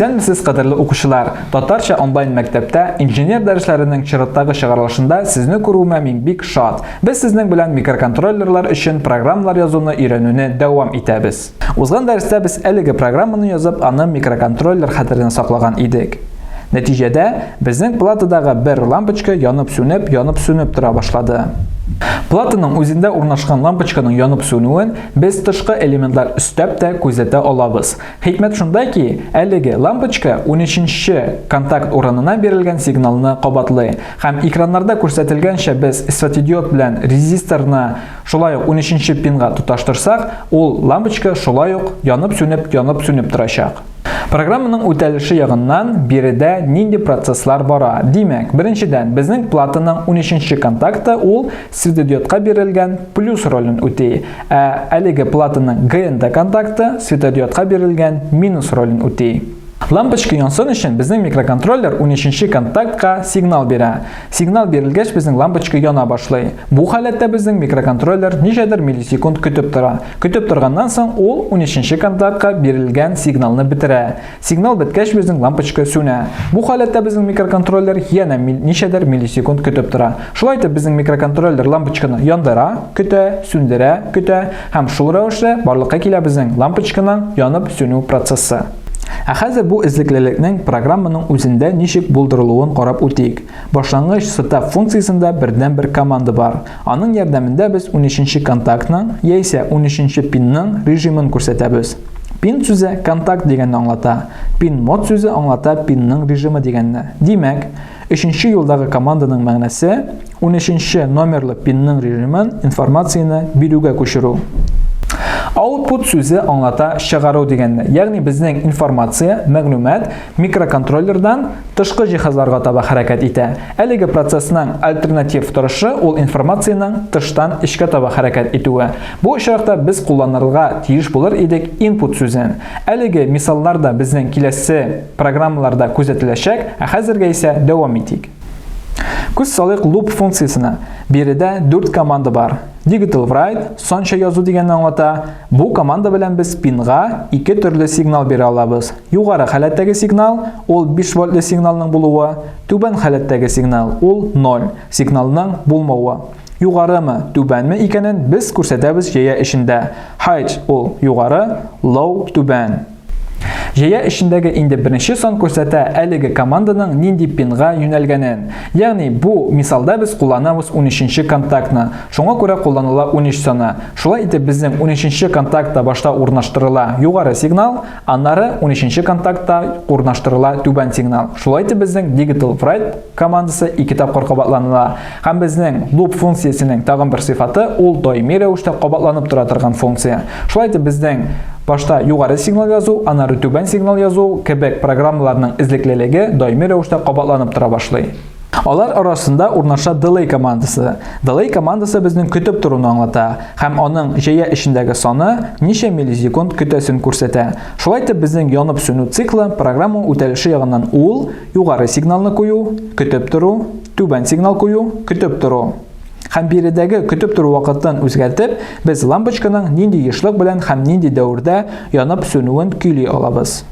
Исәнмесез, кадерле укучылар! Татарча онлайн мәктәптә инженер дәресләренең чираттагы чыгарылышында сезне күрүемә мин бик шат. Без сезнең белән микроконтроллерлар өчен программалар язуны өйрәнүне дәвам итәбез. Узган дәрестә без әлеге программаны язып, аны микроконтроллер хәтеренә саклаган идек. Нәтиҗәдә безнең платадагы бер лампочка янып-сүнеп тора башлады. Платаның үзендә урнашкан лампочканың янып-сүнүен без тышкы элементлар өстәп тә күзәтә алабыз. Хикмәт шунда ки, әлеге лампочка 13-нче контакт урынына бирелгән сигналны кабатлый. Һәм экраннарда күрсәтелгәнчә без светодиод белән резисторны шулай ук 13-нче пинга тоташтырсак, ул лампочка шулай ук янып-сүнеп торачак. Программаның үтәлеше ягыннан биредә нинди процесслар бара? Димәк, беренчедән, безнең платаның 13-нче контакты ул светодиодка бирелгән плюс ролен үти, ә әлеге платаның ГНД контакты светодиодка бирелгән минус ролен үти. Лампочка янсын өчен безнең микроконтроллер 13-нче контактка сигнал бирә. Сигнал бирелгәч, безнең лампочка яна башлый. Бу халәттә безнең микроконтроллер ничәдер миллисекунд көтеп тора. Көтеп торганнан соң ул 13-нче контактка бирелгән сигналны бетерә. Сигнал беткәч, безнең лампочка сүнә. Бу халәттә безнең микроконтроллер яна ничәдер миллисекунд көтеп тора. Шулай итеп, безнең микроконтроллер лампочканы яндыра, көтә, сүндерә, көтә һәм шул рәвешле барлыкка килә безнең лампочканың янып-сүнү процессы. Ә хәзер бу эзлеклелекнең программаның үзендә ничек булдырылуын карап үтик. Башлангыч setup функциясендә бердән-бер команда бар. Аның ярдәмендә без 13-нче контактның яисә 13-нче пинның режимын күрсәтәбез. Пин сүзе контакт дигәнне аңлата. Пин мод сүзе аңлата пинның режимы дигәнне. Димәк, 3-нче юлдагы команданың мәгънәсе 13-нче номерлы пинның режимын информацияны бирүгә күчерү. Output сүзе аңлата чыгару дигәнне. Ягъни безнең информация, мәгълүмат микроконтроллердан тышкы җиһазларга таба хәрәкәт итә. Әлеге процессның альтернатив торышы ул информацияның тыштан эчкә таба хәрәкәт итүе. Бу очракта без кулланырга тиеш булыр идек input сүзен. Әлеге мисалларда безнең киләсе программаларда күзәтеләчәк, ә хәзергә исә дәвам итик. Күз салыйк loop функциясына. Биредә 4 команда бар. Digital write, сонча язу дигәнне аңлата. Бу команда белән без пинга 2 төрле сигнал бирә алабыз. Югары халәттәге сигнал ул 5 вольтлы сигналның булуы, түбән халәттәге сигнал ул 0 сигналның булмавы. Югарымы, түбәнме икәнен без күрсәтәбез җәя эчендә. High ул югары, low түбән. Җәя эчендәге инде беренче сан күрсәтә әлеге команданың нинди пинга юнәлгәнен. Ягъни бу мисалда без кулланабыз 13-нче контактны. Шуңа күрә кулланыла 13 саны. Шулай итеп безнең 13-нче контактта башта урнаштырыла югары сигнал, аннары 13-нче контактта урнаштырыла түбән сигнал. Шулай итеп безнең digital write командасы 2 тапкыр кабатланыла. Һәм безнең loop функциясенең тагын бер сыйфаты ул даими рәвештә кабатланып тора торган функция. Шулай итеп безнең башта югары сигнал язу, аннары түбән сигнал язу кебек программаларның эзлеклелеге даими рәвештә кабатланып тора башлый. Алар арасында урнаша delay командасы. Delay командасы безнең көтеп торуны аңлата һәм аның җәя эчендәге саны ничә миллисекунд көтәсен күрсәтә. Шулай итеп безнең янып-сүнү циклы программа үтәлеше ягыннан ул югары сигналны кую, көтеп тору, түбән сигнал кую, көтеп тору. Һәм биредәге көтеп тору вакытын үзгәртеп, без лампочканың нинди ешлык белән һәм нинди дәврдә янып сүнүен көйли алабыз.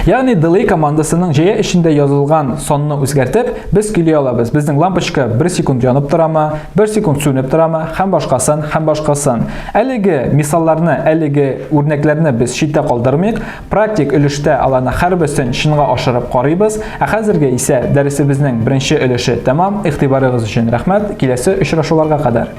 Ягъни delay командасының җәя эчендә язылган сонны үзгәртеп, без көйли алабыз. Безнең лампочка 1 секунд янып торамы, 1 секунд сүнеп торамы, һәм башкасын. Әлеге мисалларны, әлеге үрнәкләрне без читтә калдырмыйк. Практик өлештә аларны һәрберсен чынга ашырып карыйбыз. Ә хәзергә исә дәресебезнең беренче өлеше тәмам. Игътибарыгыз өчен рәхмәт. Киләсе очрашуларга кадәр.